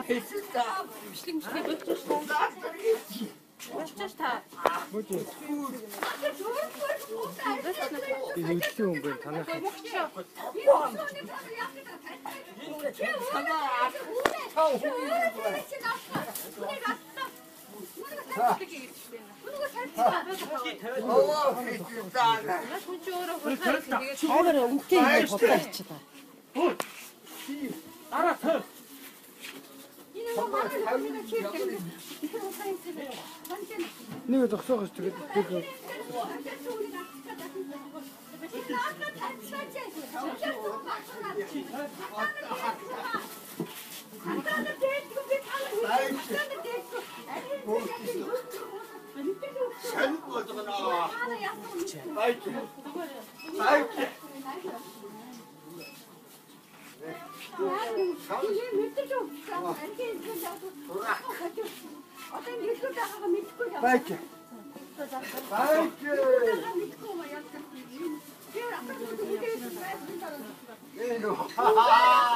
했었다. 뭐지? 이거 어떻게 온 거야? 다 났어. 아무래 웃기는 거 없다. 알았어. 내가 더 썩었어. 그거. Bye.